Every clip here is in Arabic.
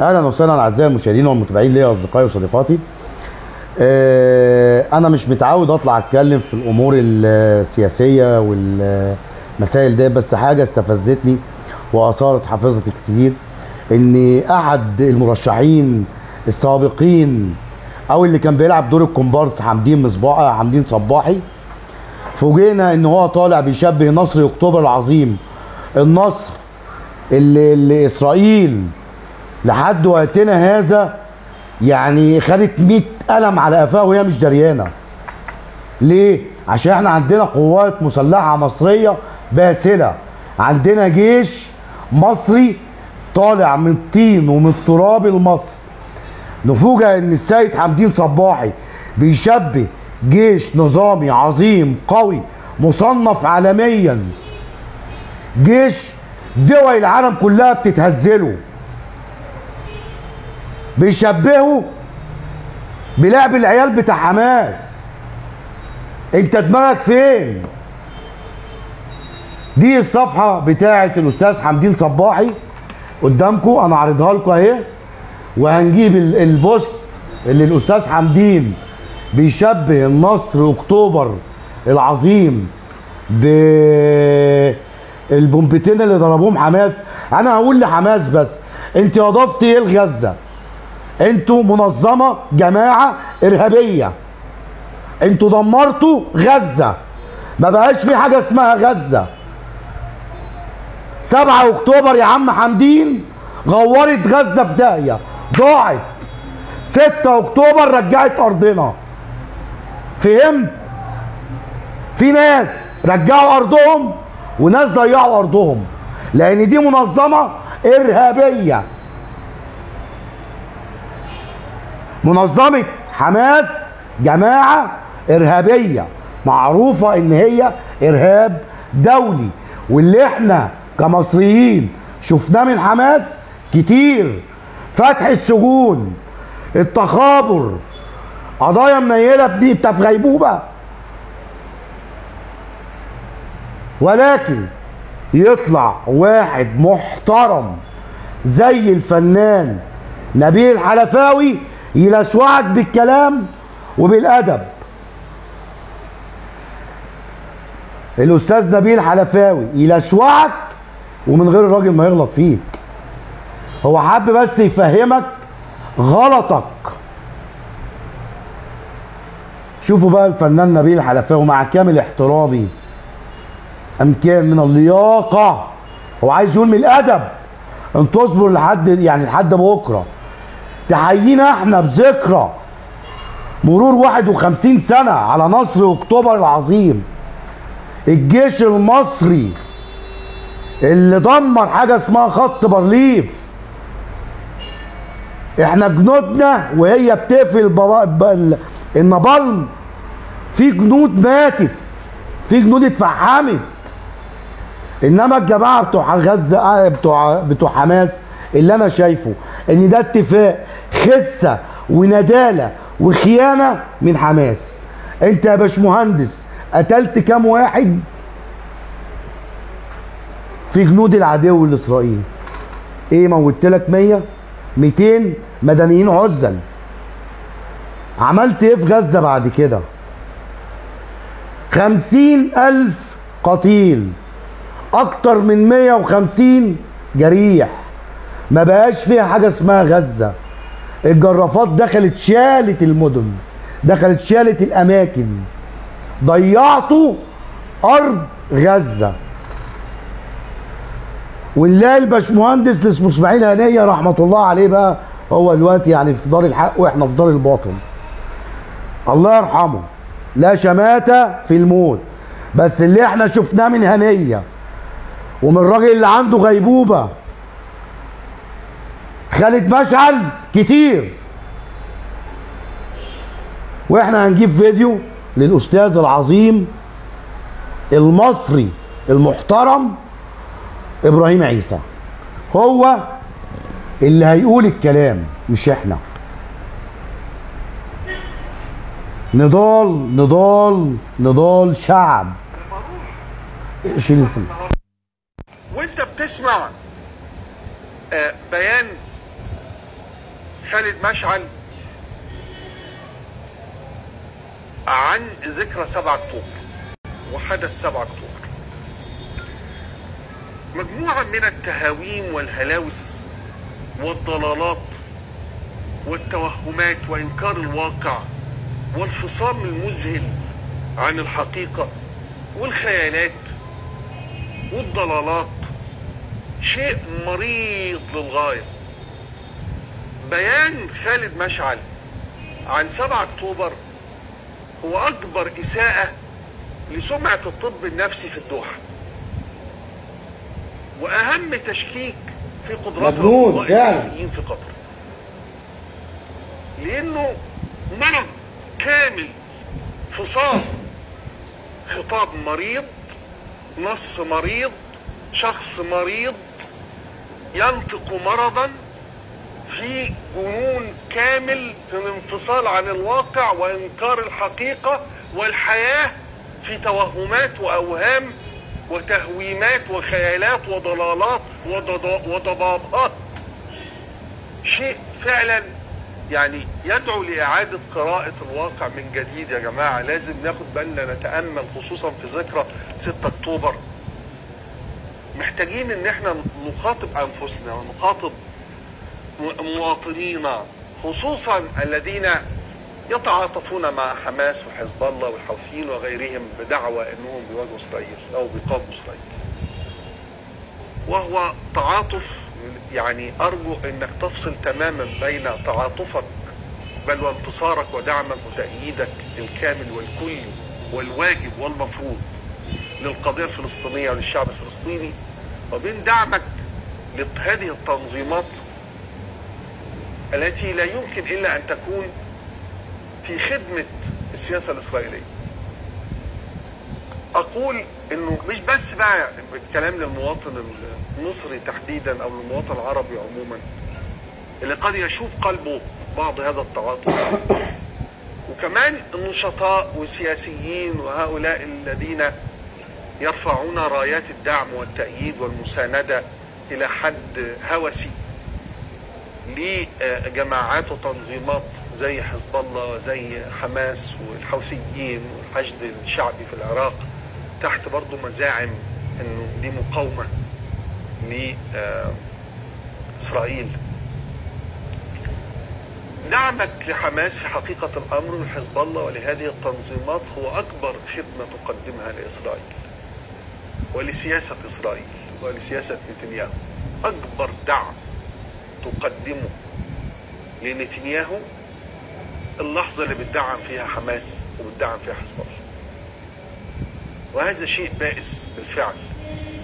اهلا وسهلا اعزائي المشاهدين والمتابعين ليا، اصدقائي وصديقاتي. انا مش متعود اطلع اتكلم في الامور السياسيه والمسائل دي، بس حاجه استفزتني واثارت حافظتي كتير، ان احد المرشحين السابقين او اللي كان بيلعب دور الكومبارس حمدين صباحي، فوجئنا ان هو طالع بيشبه نصر اكتوبر العظيم، النصر اللي اسرائيل لحد وقتنا هذا يعني خدت 100 قلم على قفاها وهي مش دريانه. ليه؟ عشان احنا عندنا قوات مسلحه مصريه باسله، عندنا جيش مصري طالع من الطين ومن التراب المصري. نفوجئ ان السيد حمدين صباحي بيشبه جيش نظامي عظيم قوي مصنف عالميا، جيش دول العالم كلها بتتهزله، بيشبهه بلعب العيال بتاع حماس. انت دماغك فين؟ دي الصفحه بتاعه الاستاذ حمدين صباحي قدامكم، انا عارضها لكم اهي، وهنجيب البوست اللي الاستاذ حمدين بيشبه النصر اكتوبر العظيم بالبومبتين اللي ضربوهم حماس. انا هقول لحماس بس، انت اضفتي ايه لغزه؟ انتوا منظمه جماعه ارهابيه، انتوا دمرتوا غزه، ما بقاش في حاجه اسمها غزه. 7 اكتوبر يا عم حمدين غورت غزه في داهيه، ضاعت. 6 اكتوبر رجعت ارضنا. فهمت؟ في ناس رجعوا ارضهم وناس ضيعوا ارضهم، لان دي منظمه ارهابيه. منظمه حماس جماعه ارهابيه معروفه ان هي ارهاب دولي، واللي احنا كمصريين شفناه من حماس كتير: فتح السجون، التخابر، قضايا منيله بدي. انت في غيبوبه. ولكن يطلع واحد محترم زي الفنان نبيل حلفاوي يلسوعك بالكلام وبالادب. الاستاذ نبيل حلفاوي يلسوعك ومن غير الراجل ما يغلط فيك، هو حب بس يفهمك غلطك. شوفوا بقى الفنان نبيل حلفاوي، مع كامل احترامي، امكان من اللياقه، هو عايز يقول من الادب، ان تصبر لحد بكره تحيينا احنا بذكرى مرور 51 سنه على نصر اكتوبر العظيم، الجيش المصري اللي دمر حاجه اسمها خط بارليف. احنا جنودنا وهي بتقفل النابلم، في جنود ماتت، في جنود اتفحمت. انما الجماعه بتوع غزه بتوع حماس، اللي انا شايفه ان ده اتفاق خسه ونداله وخيانه من حماس. انت يا باشمهندس قتلت كام واحد في جنود العدو الاسرائيلي؟ ايه، موتت لك 100 200 مدنيين عزل؟ عملت ايه في غزه بعد كده؟ 50,000 قتيل، اكتر من 150 جريح. ما بقاش فيها حاجه اسمها غزه. الجرافات دخلت شالت المدن، دخلت شالت الاماكن، ضيعتوا ارض غزه. ونلاقي الباشمهندس اللي اسمه اسماعيل هنيه رحمه الله عليه بقى، هو دلوقتي يعني في دار الحق واحنا في دار الباطل، الله يرحمه، لا شماته في الموت. بس اللي احنا شفناه من هنيه ومن الراجل اللي عنده غيبوبه خالد مشعل كتير. واحنا هنجيب فيديو للاستاذ العظيم المصري المحترم ابراهيم عيسى، هو اللي هيقول الكلام مش احنا. نضال نضال نضال شعب. شيل اسمه. وانت بتسمع بيان خالد مشعل عن ذكرى 7 أكتوبر وحدث 7 أكتوبر. مجموعة من التهاويم والهلاوس والضلالات والتوهمات وإنكار الواقع والفصام المذهل عن الحقيقة والخيالات والضلالات شيء مريض للغاية. بيان خالد مشعل عن 7 أكتوبر هو أكبر إساءة لسمعة الطب النفسي في الدوحة، وأهم تشكيك في قدرات الأطباء النفسيين في قطر، لأنه مرض كامل، فصام، خطاب مريض، نص مريض، شخص مريض ينطق مرضا في جنون كامل في الانفصال عن الواقع وإنكار الحقيقة، والحياة في توهمات وأوهام وتهويمات وخيالات وضلالات وضبابات. شيء فعلا يعني يدعو لإعادة قراءة الواقع من جديد. يا جماعة لازم ناخد بالنا، نتأمل، خصوصا في ذكرى 6 أكتوبر. محتاجين ان احنا نخاطب انفسنا ونخاطب مواطنينا، خصوصا الذين يتعاطفون مع حماس وحزب الله والحوثيين وغيرهم بدعوى انهم بيواجهوا اسرائيل او بيقاوموا اسرائيل، وهو تعاطف. يعني ارجو انك تفصل تماما بين تعاطفك بل وانتصارك ودعمك وتأييدك الكامل والكلي والواجب والمفروض للقضية الفلسطينية وللشعب الفلسطيني، وبين دعمك لهذه التنظيمات التي لا يمكن إلا أن تكون في خدمة السياسة الإسرائيلية. أقول إنه مش بس بقى الكلام للمواطن المصري تحديدا أو للمواطن العربي عموما اللي قد يشوب قلبه بعض هذا التعاطف، وكمان النشطاء والسياسيين وهؤلاء الذين يرفعون رايات الدعم والتأييد والمساندة إلى حد هوسي لجماعات وتنظيمات زي حزب الله وزي حماس والحوثيين والحشد الشعبي في العراق، تحت برضو مزاعم انه دي مقاومة لإسرائيل. دعمك لحماس في حقيقة الأمر وحزب الله ولهذه التنظيمات هو أكبر خدمة تقدمها لإسرائيل ولسياسة إسرائيل ولسياسة نتنياهو. أكبر دعم تقدمه لنتنياهو اللحظة اللي بتدعم فيها حماس وبتدعم فيها حزب الله، وهذا شيء بائس بالفعل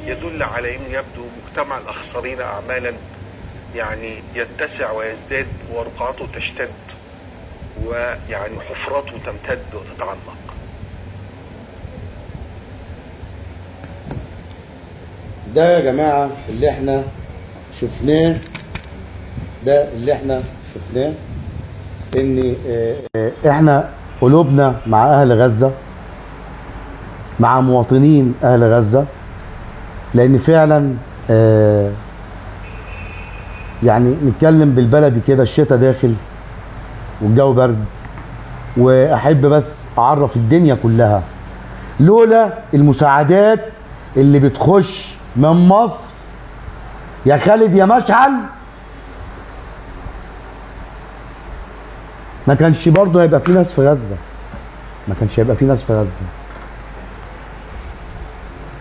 يدل على أنه يبدو مجتمع الأخسرين أعمالا يعني يتسع ويزداد ورقعته تشتد ويعني حفرته تمتد وتتعمق. ده يا جماعة اللي احنا شفناه، ان احنا قلوبنا مع اهل غزة، مع مواطنين اهل غزة، لان فعلا يعني نتكلم بالبلدي كده، الشتاء داخل والجو برد، واحب بس اعرف الدنيا كلها لولا المساعدات اللي بتخش من مصر يا خالد يا مشعل ما كانش برضه هيبقى في ناس في غزة،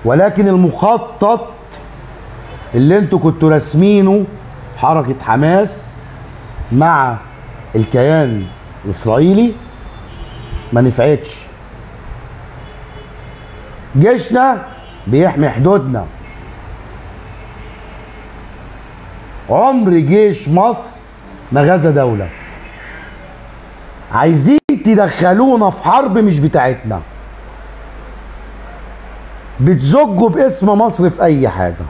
ولكن المخطط اللي انتوا كنتوا راسمينه حركة حماس مع الكيان الإسرائيلي ما نفعتش. جيشنا بيحمي حدودنا، عمر جيش مصر ما غزا دولة. عايزين تدخلونا في حرب مش بتاعتنا، بتزجوا باسم مصر في اي حاجة،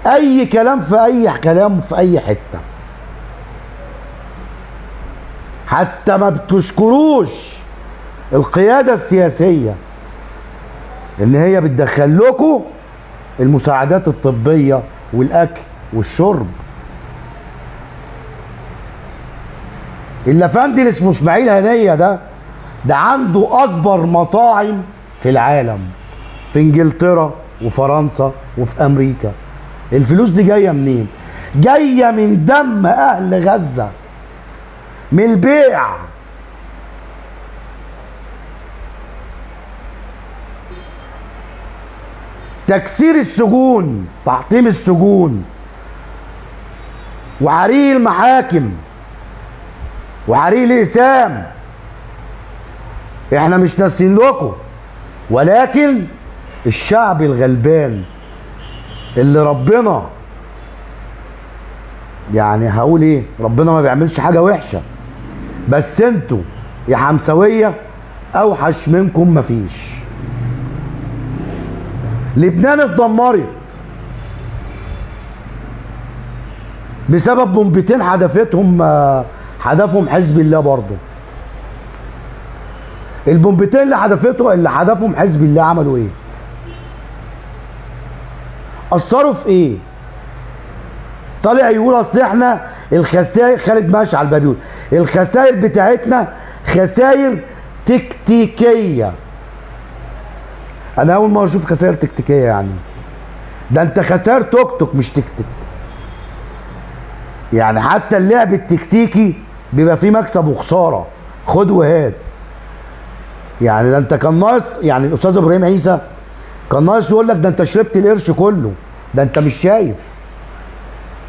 اي كلام في اي كلام في اي حتة، حتى ما بتشكروش القيادة السياسية ان هي بتدخل لكم المساعدات الطبية والاكل والشرب. الافندي اللي اسمه اسماعيل هنيه ده عنده اكبر مطاعم في العالم، في انجلترا وفرنسا وفي امريكا. الفلوس دي جايه منين؟ جايه من دم اهل غزه، من البيع. تكسير السجون، تحطيم السجون، وحريق المحاكم، وحريق الاقسام. احنا مش ناسين لكم، ولكن الشعب الغلبان اللي ربنا، يعني هقول ايه، ربنا ما بيعملش حاجه وحشه، بس انتوا يا حمساويه اوحش منكم مفيش. لبنان اتدمرت بسبب بومبتين حدفهم حزب الله. برضه البومبتين اللي حدفهم حزب الله عملوا ايه؟ اثروا في ايه؟ طالع يقول اصل احنا الخسائر، خالد مشعل بقى بيقول الخسائر بتاعتنا خسائر تكتيكيه. انا اول مره اشوف خسائر تكتيكيه، يعني ده انت خسائر توك توك مش تكتيك. يعني حتى اللعب التكتيكي بيبقى فيه مكسب وخساره، خد وهات. يعني ده انت كان ناقص، يعني الاستاذ ابراهيم عيسى كان ناقص يقول لك ده انت شربت القرش كله، ده انت مش شايف،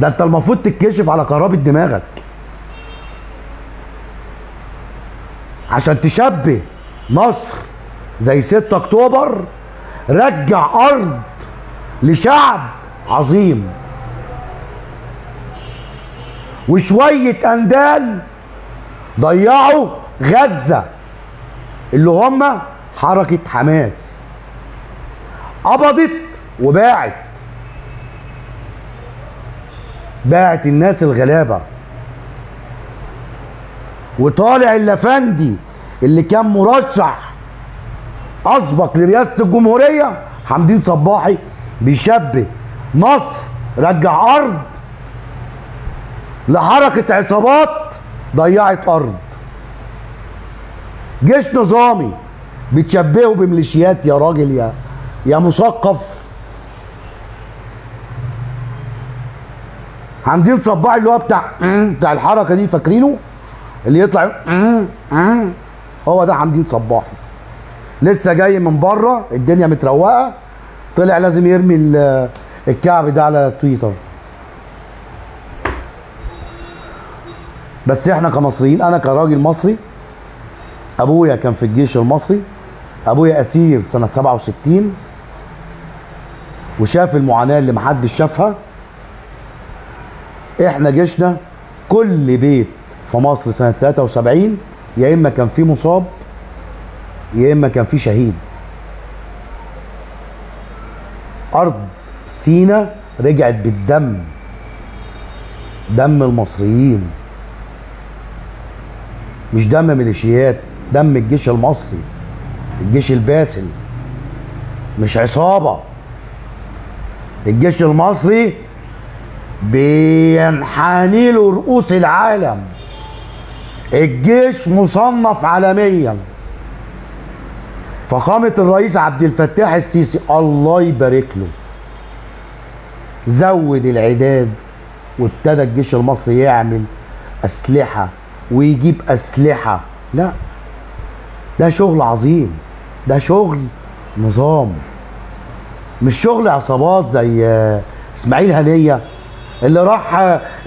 ده انت المفروض تتكشف على كهربة دماغك عشان تشبه مصر زي 6 اكتوبر. رجع ارض لشعب عظيم، وشوية اندال ضيعوا غزة اللي هم حركة حماس، قبضت وباعت الناس الغلابة. وطالع الافندي اللي كان مرشح اسبق لرئاسة الجمهورية حمدين صباحي بيشبه مصر رجع ارض لحركة عصابات ضيعت ارض. جيش نظامي بتشبهه بميليشيات يا راجل يا مثقف. حمدين صباحي اللي هو بتاع الحركه دي، فاكرينه؟ اللي يطلع هو ده حمدين صباحي. لسه جاي من بره، الدنيا متروقه، طلع لازم يرمي الكعب ده على تويتر. بس احنا كمصريين، انا كراجل مصري، ابويا كان في الجيش المصري، ابويا اسير سنه 67 وشاف المعاناه اللي محدش شافها. احنا جيشنا كل بيت في مصر سنه 73 يا اما كان فيه مصاب يا اما كان فيه شهيد. ارض سينا رجعت بالدم، دم المصريين، مش دم ميليشيات، دم الجيش المصري، الجيش الباسل، مش عصابه. الجيش المصري بينحني له رؤوس العالم، الجيش مصنف عالميا. فقامة الرئيس عبد الفتاح السيسي الله يبارك له زود العداد، وابتدى الجيش المصري يعمل اسلحه ويجيب اسلحه. لا، ده شغل عظيم، ده شغل نظام، مش شغل عصابات زي اسماعيل هنيه اللي راح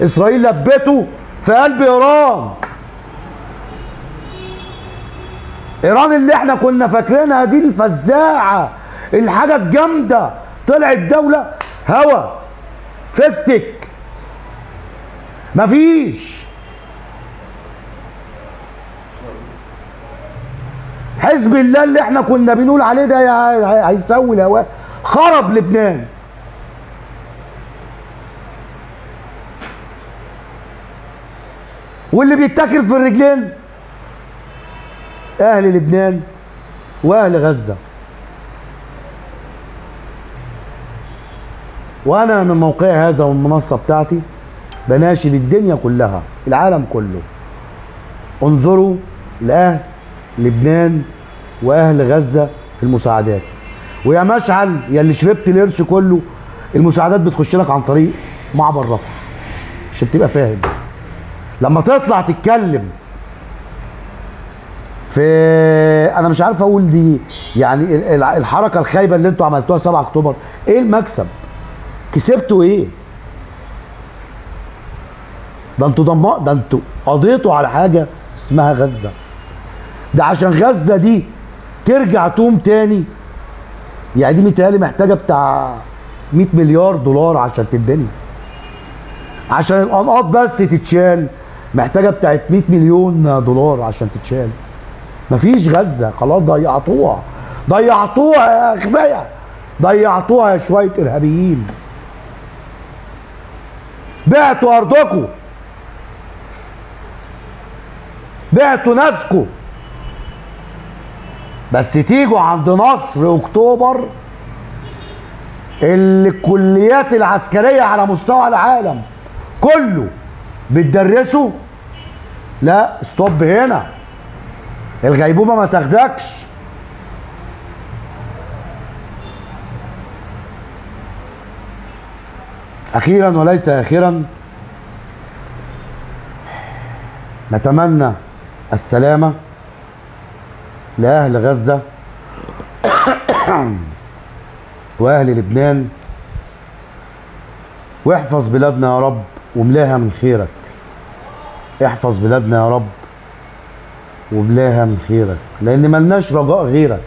اسرائيل لبته في قلب ايران. ايران اللي احنا كنا فاكرينها دي الفزاعه، الحاجه الجامده، طلعت دوله هوا فستك، مفيش. حزب الله اللي احنا كنا بنقول عليه ده هيسوي الهواء، خرب لبنان. واللي بيتاكل في الرجلين اهل لبنان واهل غزه. وانا من موقعي هذا والمنصه بتاعتي بناشد الدنيا كلها، العالم كله، انظروا لاهل لبنان واهل غزه في المساعدات. ويا مشعل يا اللي شربت القرش كله، المساعدات بتخش لك عن طريق معبر رفح، عشان تبقى فاهم. لما تطلع تتكلم في، انا مش عارف اقول دي يعني الحركه الخايبه اللي انتوا عملتوها 7 اكتوبر، ايه المكسب؟ كسبتوا ايه؟ ده انتوا قضيتوا على حاجه اسمها غزه. ده عشان غزه دي ترجع تقوم تاني، يعني دي متهيألي محتاجه بتاع 100 مليار دولار عشان تتبني. عشان الانقاض بس تتشال محتاجه بتاعت 100 مليون دولار عشان تتشال. مفيش غزه، خلاص ضيعتوها. ضيعتوها يا اغبياء، ضيعتوها يا شويه ارهابيين. بعتوا ارضكم، بعتوا ناسكم، بس تيجوا عند نصر اكتوبر اللي الكليات العسكريه على مستوى العالم كله بتدرسه. لا ستوب هنا، الغيبوبه ما تاخدكش. اخيرا وليس اخرا، نتمنى السلامه لاهل غزه واهل لبنان، واحفظ بلادنا يا رب واملاها من خيرك. احفظ بلادنا يا رب واملاها من خيرك، لان ملناش رجاء غيرك.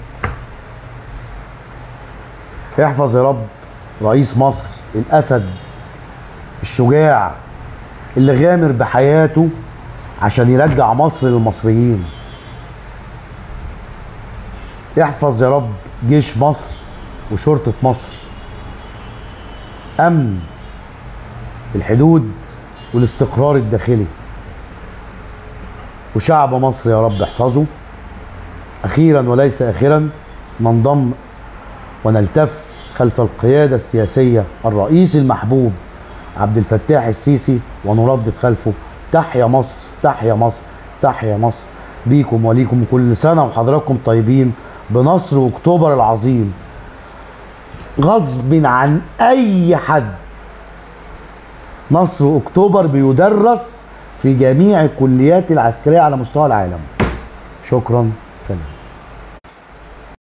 احفظ يا رب رئيس مصر الاسد الشجاع اللي غامر بحياته عشان يرجع مصر للمصريين. احفظ يا رب جيش مصر وشرطة مصر، امن الحدود والاستقرار الداخلي، وشعب مصر يا رب احفظه. اخيرا وليس اخرا، ننضم ونلتف خلف القيادة السياسية الرئيس المحبوب عبد الفتاح السيسي ونردد خلفه تحيا مصر، تحيا مصر، تحيا مصر. بيكم وليكم كل سنة وحضراتكم طيبين بنصر اكتوبر العظيم. غصب عن اي حد، نصر اكتوبر بيدرس في جميع الكليات العسكرية على مستوى العالم. شكرا.